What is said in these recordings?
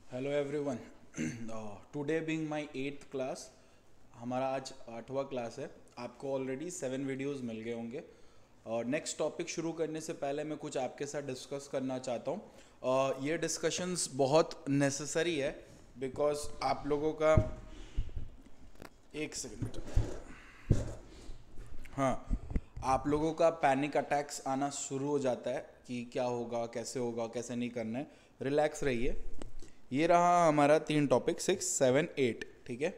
Hello everyone. Today being my eighth class, हमारा आज 8वां class है। आपको ऑलरेडी 7 वीडियोस मिल गए होंगे। और नेक्स्ट टॉपिक शुरू करने से पहले मैं कुछ आपके साथ डिस्कस करना चाहता हूँ। ये डिस्कशंस बहुत नेसेसरी है बिकॉज आप लोगों का एक सेकंड। हाँ, आप लोगों का पैनिक अटैक्स आना शुरू हो जाता है कि क्या होगा कैसे नहीं करना है। रिलैक्स रहिए। ये रहा हमारा 3 टॉपिक 6, 7, 8। ठीक है,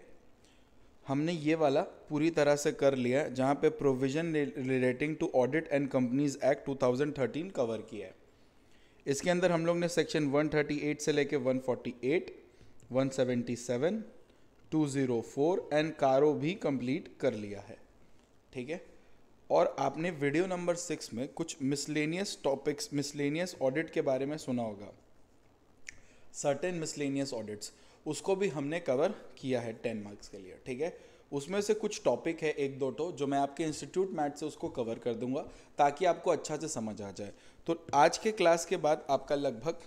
हमने ये वाला पूरी तरह से कर लिया जहाँ पे provision relating to audit and companies act 2013 cover किया है। इसके अंदर हम लोग ने सेक्शन 138 से लेके 148, 177, 204 एंड कारो भी कंप्लीट कर लिया है। ठीक है, और आपने वीडियो नंबर 6 में कुछ मिसलेनियस टॉपिक्स, मिसलेनियस ऑडिट के बारे में सुना होगा। सर्टेन मिसलेनियस ऑडिट्स, उसको भी हमने कवर किया है 10 मार्क्स के लिए। ठीक है, उसमें से कुछ टॉपिक है, एक दो जो मैं आपके इंस्टीट्यूट मैथ से उसको कवर कर दूंगा ताकि आपको अच्छा से समझ आ जाए। तो आज के क्लास के बाद आपका लगभग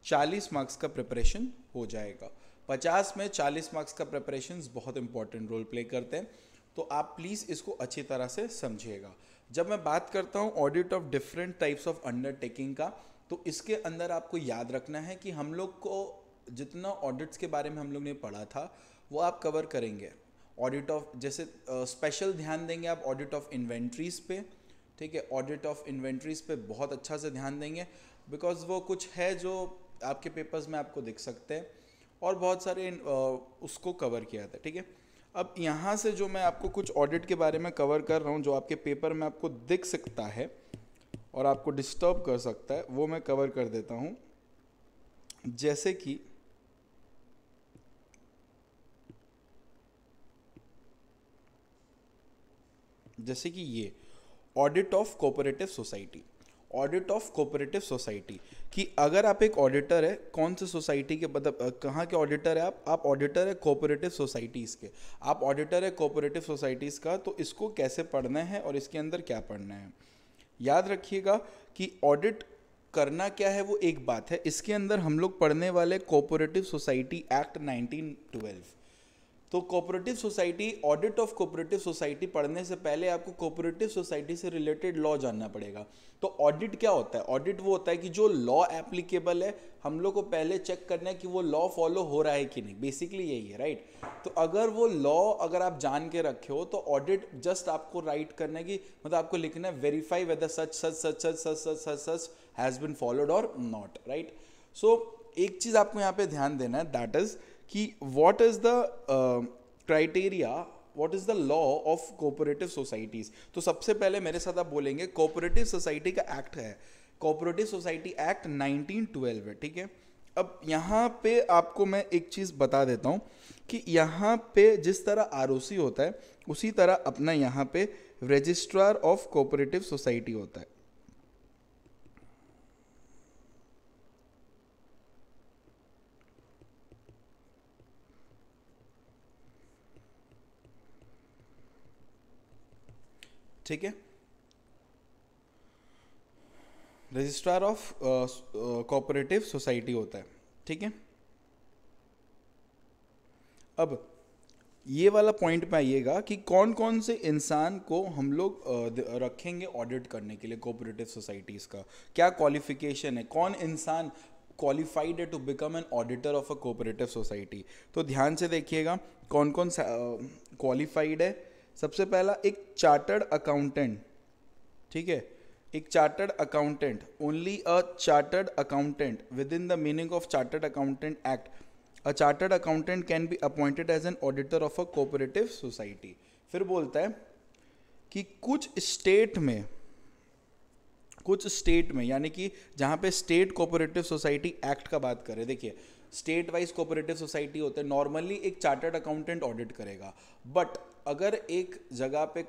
40 मार्क्स का प्रिपरेशन हो जाएगा। 50 में 40 मार्क्स का प्रिपरेशन बहुत इंपॉर्टेंट रोल प्ले करते हैं, तो आप प्लीज़ इसको अच्छी तरह से समझिएगा। जब मैं बात करता हूँ audit of different types of undertaking का, तो इसके अंदर आपको याद रखना है कि हम लोग को जितना ऑडिट्स के बारे में हम लोग ने पढ़ा था वो आप कवर करेंगे। ऑडिट ऑफ, जैसे स्पेशल ध्यान देंगे आप ऑडिट ऑफ इन्वेंट्रीज पे। ठीक है, ऑडिट ऑफ इन्वेंट्रीज पे बहुत अच्छा से ध्यान देंगे बिकॉज वो कुछ है जो आपके पेपर्स में आपको दिख सकते हैं, और बहुत सारे उसको कवर किया था। ठीक है, अब यहाँ से जो मैं आपको कुछ ऑडिट के बारे में कवर कर रहा हूँ जो आपके पेपर में आपको दिख सकता है और आपको डिस्टर्ब कर सकता है, वो मैं कवर कर देता हूँ। जैसे कि ये audit of cooperative society. Audit of cooperative society कि अगर आप एक ऑडिटर है, कौन से सोसाइटी के, मतलब कहाँ के ऑडिटर है आप ऑडिटर है कोऑपरेटिव सोसाइटीज़ के। आप ऑडिटर है कोऑपरेटिव सोसाइटीज़ का, तो इसको कैसे पढ़ना है और इसके अंदर क्या पढ़ना है। याद रखिएगा कि ऑडिट करना क्या है वो एक बात है, इसके अंदर हम लोग पढ़ने वाले कोऑपरेटिव सोसाइटी एक्ट 1912। तो cooperative society, audit of cooperative society पढ़ने से पहले आपको कोऑपरेटिव सोसाइटी से रिलेटेड लॉ जानना पड़ेगा। तो ऑडिट क्या होता है? ऑडिट वो होता है कि जो लॉ एप्लीकेबल है हम लोग को पहले चेक करना है कि वो लॉ फॉलो हो रहा है कि नहीं। बेसिकली यही है, राइट। तो अगर वो लॉ अगर आप जान के रखे हो तो ऑडिट जस्ट आपको राइट करना है कि मतलब आपको लिखना है verify whether such such such such such such such such has been followed और नॉट, राइट। सो एक चीज आपको यहाँ पे ध्यान देना है, दैट इज कि what is the criteria, what is the law of cooperative societies. तो सबसे पहले मेरे साथ आप बोलेंगे कोऑपरेटिव सोसाइटी का एक्ट है, कोऑपरेटिव सोसाइटी एक्ट 1912 है। ठीक है, अब यहाँ पे आपको मैं एक चीज़ बता देता हूँ कि यहाँ पे जिस तरह आरओसी होता है उसी तरह अपना यहाँ पे रजिस्ट्रार ऑफ कोऑपरेटिव सोसाइटी होता है। ठीक है, रजिस्ट्रार ऑफ कोऑपरेटिव सोसाइटी होता है। ठीक है, अब ये वाला पॉइंट पे आइएगा कि कौन कौन से इंसान को हम लोग रखेंगे ऑडिट करने के लिए कोऑपरेटिव सोसाइटीज़ का, क्या क्वालिफिकेशन है, कौन इंसान क्वालिफाइड है to become an auditor of a cooperative society. तो ध्यान से देखिएगा कौन कौन क्वालिफाइड है। सबसे पहला एक चार्टर्ड अकाउंटेंट। ठीक है, एक chartered accountant, only a chartered accountant within the meaning of chartered accountant act, a chartered accountant can be appointed as an auditor of a cooperative society. फिर बोलता है कि कुछ स्टेट में यानी कि जहाँ पे स्टेट कोऑपरेटिव सोसाइटी एक्ट का बात करें, देखिए स्टेट वाइज कोऑपरेटिव सोसाइटी होते हैं, नॉर्मली एक चार्टर्ड अकाउंटेंट ऑडिट करेगा। बट अगर एक जगह पे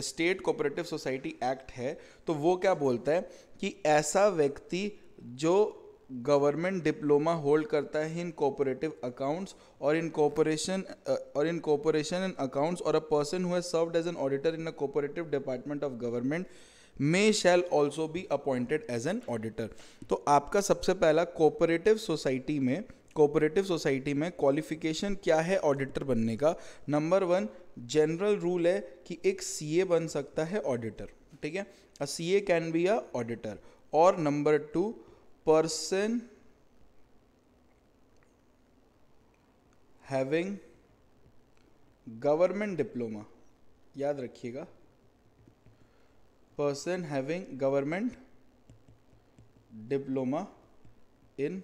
स्टेट कोऑपरेटिव सोसाइटी एक्ट है तो वो क्या बोलता है कि ऐसा व्यक्ति जो गवर्नमेंट डिप्लोमा होल्ड करता है इन कोऑपरेटिव अकाउंट्स और इन कोऑपरेशन इन अकाउंट्स और a person who has served as an auditor in a cooperative department of government may shall also be appointed as an auditor. तो आपका सबसे पहला कोऑपरेटिव सोसाइटी में qualification क्या है ऑडिटर बनने का? नंबर 1 जनरल रूल है कि एक सीए बन सकता है ऑडिटर, ठीक है, a CA can be a auditor. और number 2 person having government diploma, याद रखिएगा, person having government diploma in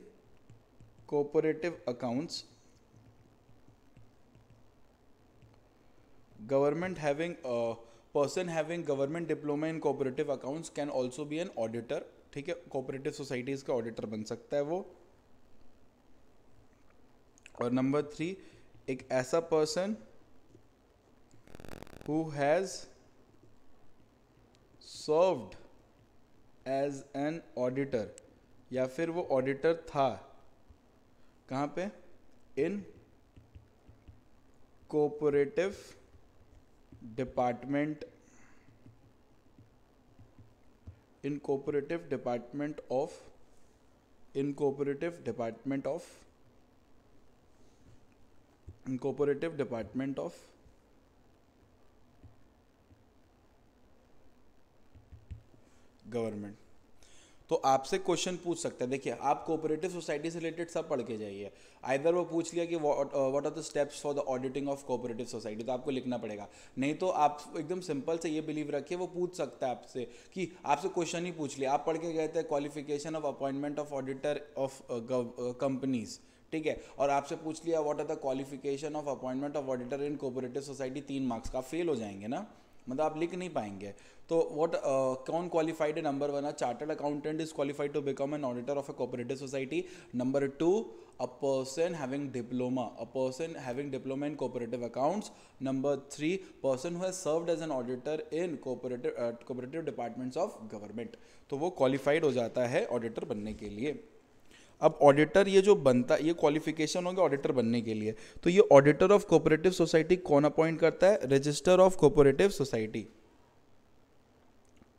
cooperative accounts, person having government diploma in cooperative accounts can also be an auditor, ठीक है, cooperative societies का auditor बन सकता है वो। और नंबर 3 एक ऐसा person who has served as an auditor, या फिर वो ऑडिटर था कहाँ पे? इन कोऑपरेटिव डिपार्टमेंट ऑफ गवर्नमेंट। तो आपसे क्वेश्चन पूछ सकता है, देखिए आप कोऑपरेटिव सोसाइटी से रिलेटेड सब पढ़ के जाइए। आइदर वो पूछ लिया कि what are the steps for the auditing of cooperative society, तो आपको लिखना पड़ेगा। नहीं तो आप एकदम सिंपल से ये बिलीव रखिए वो पूछ सकता है आपसे कि आपसे क्वेश्चन ही पूछ लिया, आप पढ़ के गए थे qualification of appointment of auditor of companies, ठीक है, और आपसे पूछ लिया what are the qualification of appointment of auditor in cooperative society, 3 marks का, फेल हो जाएंगे ना, मतलब आप लिख नहीं पाएंगे। तो कौन क्वालिफाइड है? Number 1 chartered accountant is qualified to become an auditor of a cooperative society. Number 2 a person having diploma in cooperative accounts. Number 3 person who has served as an auditor in cooperative departments of government। तो वो qualified हो जाता है auditor बनने के लिए। अब auditor ये जो बनता है, ये क्वालिफिकेशन हो गया ऑडिटर बनने के लिए। तो ये ऑडिटर ऑफ कोऑपरेटिव सोसाइटी कौन अपॉइंट करता है? रजिस्टर ऑफ कोऑपरेटिव सोसाइटी,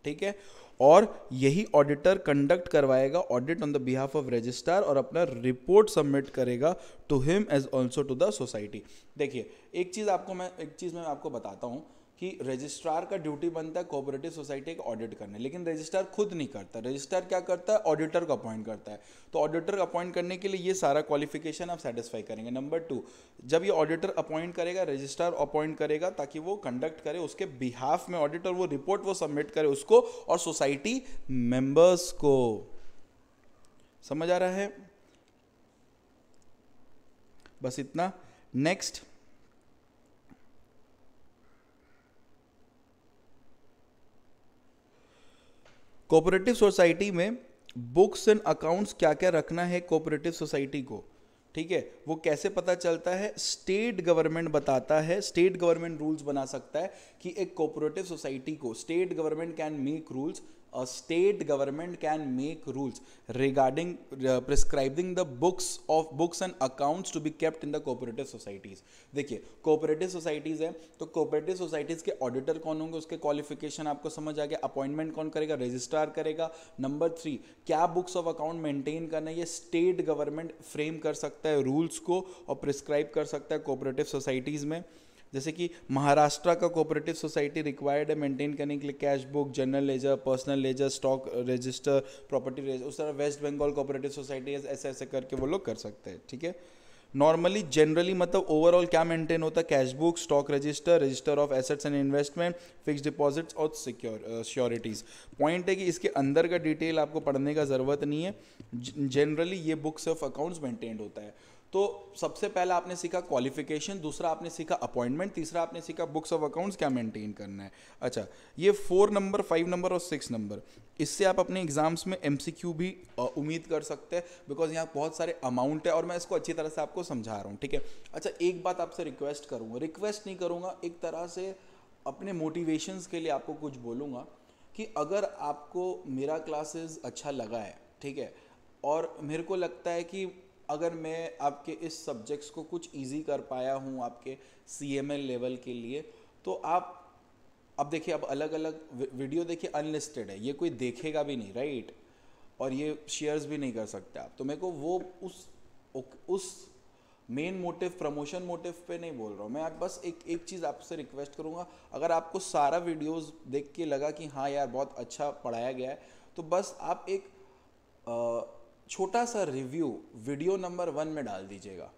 ठीक है, और यही ऑडिटर कंडक्ट करवाएगा audit on the behalf of registrar और अपना रिपोर्ट सबमिट करेगा to him as also to the society. देखिए एक चीज़ मैं आपको बताता हूँ कि रजिस्ट्रार का ड्यूटी बनता है कोऑपरेटिव सोसाइटी का ऑडिट करने, लेकिन रजिस्ट्रार खुद नहीं करता। रजिस्ट्रार क्या करता है? ऑडिटर को अपॉइंट करता है। तो ऑडिटर अपॉइंट करने के लिए ये सारा क्वालिफिकेशन आप सेटिस्फाई करेंगे। नंबर 2 जब ये ऑडिटर अपॉइंट करेगा, रजिस्ट्रार अपॉइंट करेगा ताकि वो कंडक्ट करे उसके बिहाफ में ऑडिट, और वो रिपोर्ट वो सबमिट करे उसको और सोसाइटी मेंबर्स को। समझ आ रहा है? बस इतना। नेक्स्ट, कोऑपरेटिव सोसाइटी में बुक्स एंड अकाउंट्स क्या क्या रखना है कोऑपरेटिव सोसाइटी को, ठीक है, वो कैसे पता चलता है? स्टेट गवर्नमेंट बताता है, स्टेट गवर्नमेंट रूल्स बना सकता है कि एक कोऑपरेटिव सोसाइटी को state government can make rules, a state government can make rules regarding prescribing the books and accounts to be kept in the cooperative societies। देखिए cooperative societies है तो cooperative societies के ऑडिटर कौन होंगे, उसके qualification आपको समझ आ गया। अपॉइंटमेंट कौन करेगा? रजिस्ट्रार करेगा। नंबर 3 क्या बुक्स ऑफ अकाउंट मेंटेन करना है, ये स्टेट गवर्नमेंट फ्रेम कर सकता है रूल्स को और प्रिस्क्राइब कर सकता है कोऑपरेटिव सोसाइटीज में। जैसे कि महाराष्ट्र का कोऑपरेटिव सोसाइटी रिक्वायर्ड है मेंटेन करने के लिए cash book, general ledger, personal ledger, stock register, property register. उस तरह वेस्ट बंगाल कोऑपरेटिव सोसाइटी ऐसे ऐसे करके वो लोग कर सकते हैं, ठीक है। नॉर्मली जनरली मतलब ओवरऑल क्या मेंटेन होता है? Cash book, stock register, register of assets and investment, fixed deposits और सिक्योरिटीज। पॉइंट है कि इसके अंदर का डिटेल आपको पढ़ने का ज़रूरत नहीं है, जनरली ये बुक्स ऑफ अकाउंट्स मेंटेन होता है। तो सबसे पहला आपने सीखा क्वालिफिकेशन, दूसरा आपने सीखा अपॉइंटमेंट, तीसरा आपने सीखा बुक्स ऑफ अकाउंट्स क्या मेंटेन करना है। अच्छा, ये 4 नंबर, 5 नंबर और 6 नंबर, इससे आप अपने एग्जाम्स में MCQ भी उम्मीद कर सकते हैं, बिकॉज यहाँ बहुत सारे अमाउंट है और मैं इसको अच्छी तरह से आपको समझा रहा हूँ, ठीक है। अच्छा, एक बात आपसे रिक्वेस्ट नहीं करूँगा, एक तरह से अपने मोटिवेशंस के लिए आपको कुछ बोलूँगा कि अगर आपको मेरा क्लासेस अच्छा लगा है, ठीक है, और मेरे को लगता है कि अगर मैं आपके इस सब्जेक्ट्स को कुछ इजी कर पाया हूँ आपके CML लेवल के लिए, तो आप अब देखिए, अब अलग अलग वीडियो देखिए अनलिस्टेड है, ये कोई देखेगा भी नहीं, राइट, और ये शेयर्स भी नहीं कर सकते आप, तो मेरे को वो उस मेन मोटिव, प्रमोशन मोटिव पे नहीं बोल रहा हूँ मैं। आप बस एक एक चीज़ आपसे रिक्वेस्ट करूँगा, अगर आपको सारा वीडियोस देख के लगा कि हाँ यार बहुत अच्छा पढ़ाया गया है, तो बस आप एक छोटा सा रिव्यू वीडियो नंबर 1 में डाल दीजिएगा।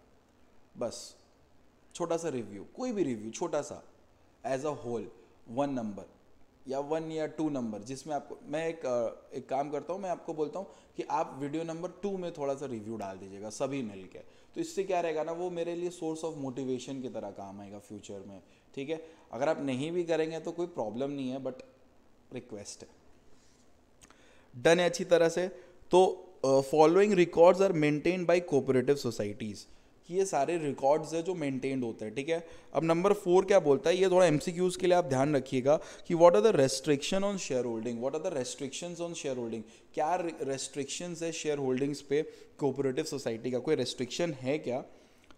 बस छोटा सा रिव्यू, कोई भी रिव्यू छोटा सा, एज अ होल 1 नंबर या 1 या 2 नंबर, जिसमें आपको मैं एक काम करता हूँ, मैं आपको बोलता हूँ कि आप वीडियो नंबर 2 में थोड़ा सा रिव्यू डाल दीजिएगा सभी मिल के। तो इससे क्या रहेगा ना, वो मेरे लिए सोर्स ऑफ मोटिवेशन की तरह काम आएगा फ्यूचर में, ठीक है। अगर आप नहीं भी करेंगे तो कोई प्रॉब्लम नहीं है, बट रिक्वेस्ट है। डन है अच्छी तरह से। तो following records are maintained by cooperative societies, कि ये सारे रिकॉर्ड्स है जो मेंटेन्ड होते हैं, ठीक है। अब नंबर 4 क्या बोलता है, ये थोड़ा एमसीक्यूज के लिए आप ध्यान रखिएगा कि what are the restriction on share holding, what are the restrictions on share holding, क्या रेस्ट्रिक्शंस है शेयर होल्डिंग्स पे कोऑपरेटिव सोसाइटी का, कोई रेस्ट्रिक्शन है क्या।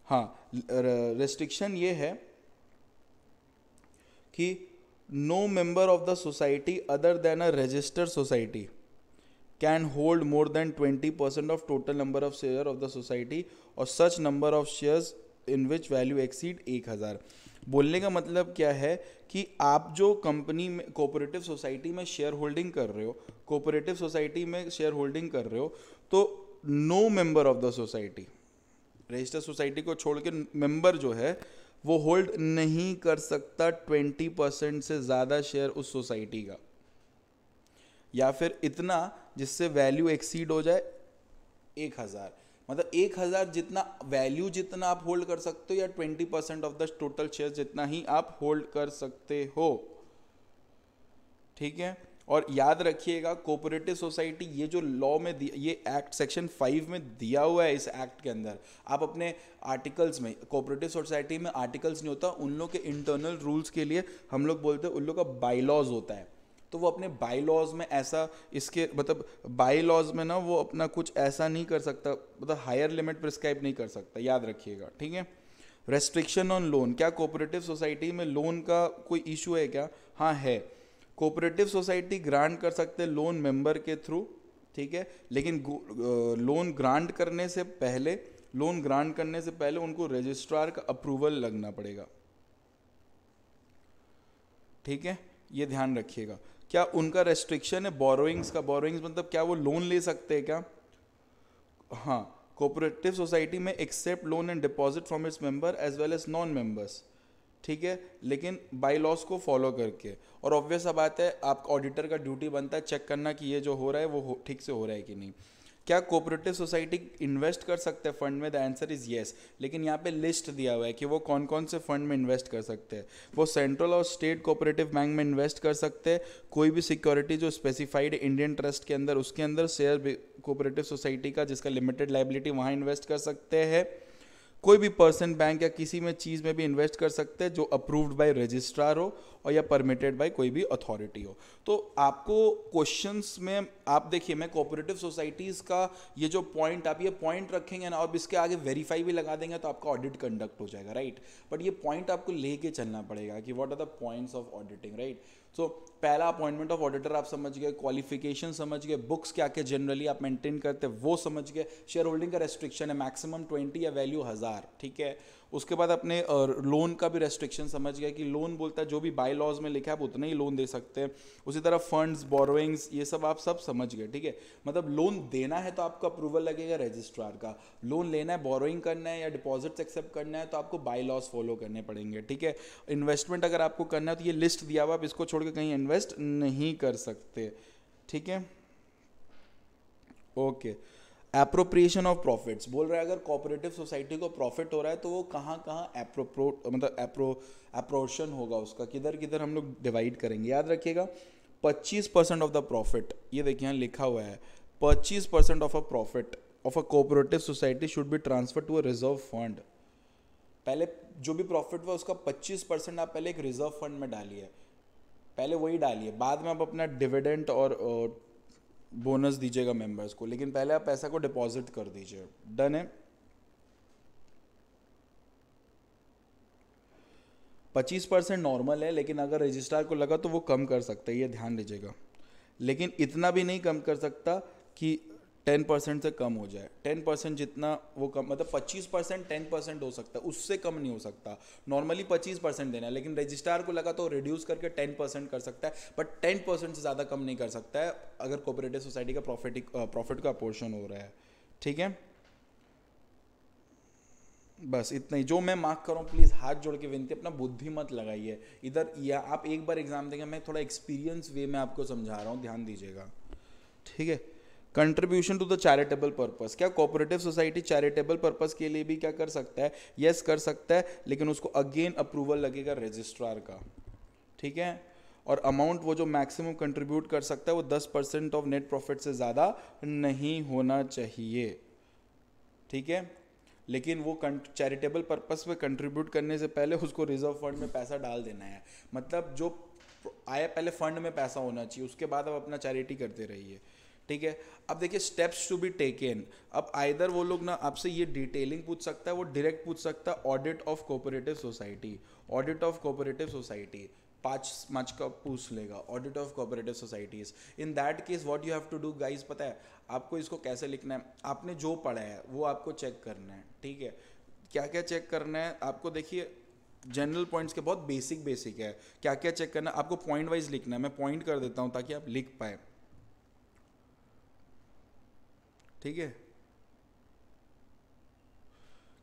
हाँ, रेस्ट्रिक्शन ये है कि no member of the society other than a registered society can hold more than 20% of total number of share of the society or such number of shares in which value exceed 1000। बोलने का मतलब क्या है कि आप जो company में cooperative society में शेयर होल्डिंग कर रहे हो, कोऑपरेटिव सोसाइटी में शेयर होल्डिंग कर रहे हो, तो no member of the society, registered society को छोड़ के मेंबर जो है वो होल्ड नहीं कर सकता 20% से ज़्यादा शेयर उस सोसाइटी का, या फिर इतना जिससे वैल्यू एक्सीड हो जाए 1000। मतलब 1000 जितना वैल्यू जितना आप होल्ड कर सकते हो, या 20% ऑफ द टोटल शेयर जितना ही आप होल्ड कर सकते हो, ठीक है। और याद रखिएगा कोऑपरेटिव सोसाइटी, ये जो लॉ में ये एक्ट सेक्शन 5 में दिया हुआ है, इस एक्ट के अंदर आप अपने आर्टिकल्स में, कोऑपरेटिव सोसाइटी में आर्टिकल्स नहीं होता, उन लोग के इंटरनल रूल्स के लिए हम लोग बोलते हैं उन लोग का बाई लॉज होता है, तो वो अपने बाई लॉज में ऐसा, इसके मतलब बाई लॉज में ना वो अपना कुछ ऐसा नहीं कर सकता, मतलब हायर लिमिट प्रिस्क्राइब नहीं कर सकता, याद रखिएगा, ठीक है। रेस्ट्रिक्शन ऑन लोन, क्या कोऑपरेटिव सोसाइटी में लोन का कोई इशू है क्या। हाँ है, कोऑपरेटिव सोसाइटी ग्रांट कर सकते हैं लोन मेंबर के थ्रू, ठीक है, लेकिन लोन ग्रांट करने से पहले उनको रजिस्ट्रार का अप्रूवल लगना पड़ेगा, ठीक है, ये ध्यान रखिएगा। क्या उनका रेस्ट्रिक्शन है बोरोइंग्स का, बोरोइंग्स मतलब क्या वो लोन ले सकते हैं क्या। हाँ, कोऑपरेटिव सोसाइटी में accept loan and deposit from its member as well as non members, ठीक है, लेकिन बाई लॉस को फॉलो करके। और ऑब्वियस सा बात है, आपका ऑडिटर का ड्यूटी बनता है चेक करना कि ये जो हो रहा है वो ठीक से हो रहा है कि नहीं। क्या कोऑपरेटिव सोसाइटी इन्वेस्ट कर सकते हैं फंड में, द आंसर इज येस, लेकिन यहाँ पे लिस्ट दिया हुआ है कि वो कौन कौन से फंड में इन्वेस्ट कर सकते हैं। वो सेंट्रल और स्टेट कोऑपरेटिव बैंक में इन्वेस्ट कर सकते हैं, कोई भी सिक्योरिटी जो स्पेसिफाइड इंडियन ट्रस्ट के अंदर, उसके अंदर शेयर कोऑपरेटिव सोसाइटी का जिसका लिमिटेड लाइबिलिटी, वहाँ इन्वेस्ट कर सकते हैं। कोई भी पर्सन बैंक या किसी में चीज़ में भी इन्वेस्ट कर सकते हैं जो अप्रूव्ड बाय रजिस्ट्रार हो और या परमिटेड बाय कोई भी अथॉरिटी हो। तो आपको क्वेश्चंस में आप देखिए, मैं कोऑपरेटिव सोसाइटीज़ का ये जो पॉइंट, आप ये पॉइंट रखेंगे ना और इसके आगे वेरीफाई भी लगा देंगे तो आपका ऑडिट कंडक्ट हो जाएगा, राइट। बट ये पॉइंट आपको लेके चलना पड़ेगा कि what are the points of auditing, right. So पहला अपॉइंटमेंट ऑफ ऑडिटर आप समझ गए, क्वालिफिकेशन समझ गए, बुक्स क्या क्या जनरली आप मेंटेन करते हैं वो समझ गए, शेयर होल्डिंग का रेस्ट्रिक्शन है मैक्सिमम 20 या वैल्यू 1000, ठीक है। उसके बाद अपने लोन का भी रेस्ट्रिक्शन समझ गया कि लोन बोलता है जो भी बाई लॉज में लिखा है आप उतना ही लोन दे सकते हैं। उसी तरह फंड्स, बोरोइंग्स, ये सब आप सब समझ गए, ठीक है। मतलब लोन देना है तो आपको अप्रूवल लगेगा रजिस्ट्रार का, लोन लेना है, बोरोइंग करना है या डिपॉजिट्स एक्सेप्ट करना है तो आपको बाई लॉज फॉलो करने पड़ेंगे, ठीक है। इन्वेस्टमेंट अगर आपको करना है तो ये लिस्ट दिया हुआ, आप इसको छोड़ के कहीं इन्वेस्ट नहीं कर सकते, ठीक है। ओके, एप्रोप्रिएशन ऑफ प्रॉफिट्स बोल रहा है, अगर कोऑपरेटिव सोसाइटी को प्रॉफिट हो रहा है तो वो कहाँ कहाँ एप्रोर्शन होगा उसका, किधर किधर हम लोग डिवाइड करेंगे। याद रखिएगा 25% ऑफ द प्रॉफिट, ये देखिए यहाँ लिखा हुआ है 25% of a profit of a cooperative society should be transfer to a reserve fund. पहले जो भी प्रॉफिट हुआ उसका 25% आप पहले एक रिजर्व फंड में डालिए, पहले वही डालिए, बाद में आप अपना डिविडेंड और बोनस दीजिएगा मेंबर्स को, लेकिन पहले आप पैसा को डिपॉजिट कर दीजिए। डन है। 25% नॉर्मल है, लेकिन अगर रजिस्ट्रार को लगा तो वो कम कर सकता है, ये ध्यान दीजिएगा। लेकिन इतना भी नहीं कम कर सकता कि 10% से कम हो जाए। 10% जितना वो कम, मतलब 25% 10% हो सकता है, उससे कम नहीं हो सकता। नॉर्मली 25% देना है, लेकिन रजिस्ट्रार को लगा तो रिड्यूस करके 10% कर सकता है, बट 10% से ज़्यादा कम नहीं कर सकता है अगर कोऑपरेटिव सोसाइटी का प्रॉफिट का पोर्शन हो रहा है। ठीक है, बस इतना ही जो मैं मार्क कर रहा हूँ। प्लीज़ हाथ जोड़ के विनती, अपना बुद्धि मत लगाइए इधर, या आप एक बार एग्जाम देंगे, मैं थोड़ा एक्सपीरियंस वे में आपको समझा रहा हूँ, ध्यान दीजिएगा। ठीक है, contribution to the charitable purpose. क्या कोऑपरेटिव सोसाइटी चैरिटेबल पर्पस के लिए भी क्या कर सकता है? यस कर सकता है, लेकिन उसको अगेन अप्रूवल लगेगा रजिस्ट्रार का। ठीक है, और अमाउंट वो जो मैक्सिमम कंट्रीब्यूट कर सकता है वो 10% ऑफ नेट प्रॉफिट से ज़्यादा नहीं होना चाहिए। ठीक है, लेकिन वो चैरिटेबल पर्पस पे कंट्रीब्यूट करने से पहले उसको रिजर्व फंड में पैसा डाल देना है। मतलब जो आया पहले फंड में पैसा होना चाहिए, उसके बाद आप अपना चैरिटी करते रहिए। ठीक है, अब देखिए स्टेप्स टू बी टेकन। अब आइदर वो लोग ना आपसे ये डिटेलिंग पूछ सकता है, वो डायरेक्ट पूछ सकता है audit of cooperative society. Audit of cooperative society 5 का पूछ लेगा, audit of cooperative societies. In that case what you have to do guys, पता है आपको इसको कैसे लिखना है? आपने जो पढ़ा है वो आपको चेक करना है। ठीक है, क्या क्या चेक करना है आपको? देखिए जनरल पॉइंट्स के बहुत बेसिक है। क्या क्या चेक करना है आपको? पॉइंट वाइज लिखना है। मैं पॉइंट कर देता हूँ ताकि आप लिख पाए। ठीक है,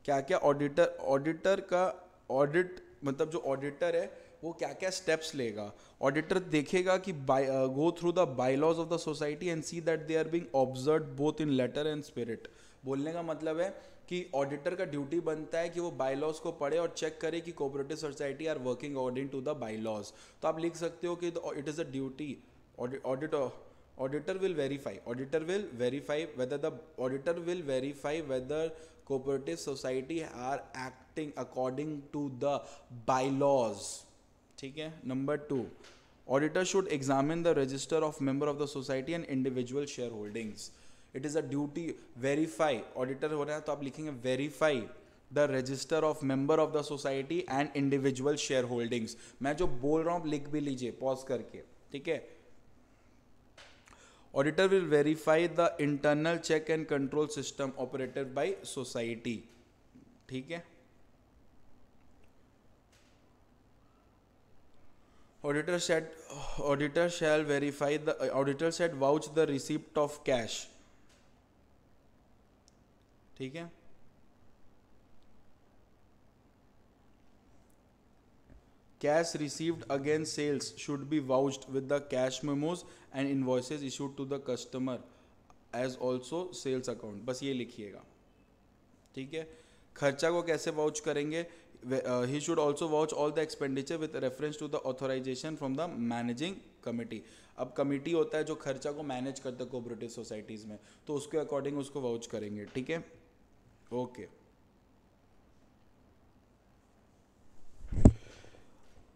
क्या क्या ऑडिटर का ऑडिट, मतलब जो ऑडिटर है वो क्या क्या स्टेप्स लेगा। ऑडिटर देखेगा कि go through the bylaws of the society and see that they are being observed both in letter and spirit. बोलने का मतलब है कि ऑडिटर का ड्यूटी बनता है कि वो बायलॉज को पढ़े और चेक करे कि cooperative society are working according to the bylaws. तो आप लिख सकते हो कि it is a duty auditor will verify whether cooperative society are acting according to the bylaws. ठीक है, number 2, auditor should examine the register of member of the society and individual shareholdings. It is a duty verify, auditor हो रहा है तो आप लिखेंगे verify the register of member of the society and individual shareholdings. मैं जो बोल रहा हूँ लिख भी लीजिए पॉज करके। ठीक है, Auditor will verify the internal check and control system operated by society. ठीक है, auditor shall verify the auditor shall vouch the receipt of cash. ठीक है, cash received against sales should be vouched with the cash memos and invoices issued to the customer as also sales account. बस ये लिखिएगा। ठीक है, खर्चा को कैसे वाउच करेंगे? he should also vouch all the expenditure with reference to the authorization from the managing committee. अब कमिटी होता है जो खर्चा को मैनेज करता है कोऑपरेटिव सोसाइटीज़ में, तो उसके अकॉर्डिंग उसको वाउच करेंगे। ठीक है, ओके।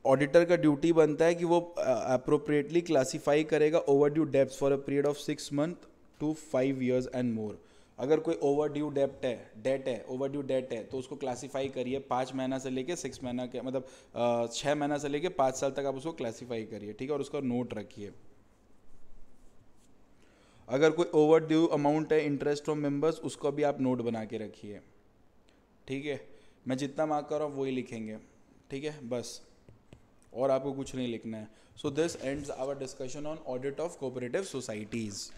ऑडिटर का ड्यूटी बनता है कि वो अप्रोप्रिएटली क्लासीफाई करेगा over due debts for a period of 6 month to 5 years and more. अगर कोई ओवर ड्यू डेट है ओवर ड्यू डेट है तो उसको क्लासीफाई करिए 5 महीना से लेके 6 महीना के, मतलब 6 महीना से लेके 5 साल तक आप उसको क्लासीफाई करिए। ठीक है, और उसका नोट रखिए। अगर कोई ओवर ड्यू अमाउंट है इंटरेस्ट फ्रॉम मेंबर्स, उसको भी आप नोट बना के रखिए। ठीक है, मैं जितना मार्क कर रहा हूँ वही लिखेंगे। ठीक है, बस और आपको कुछ नहीं लिखना है। So this ends our discussion on audit of cooperative societies.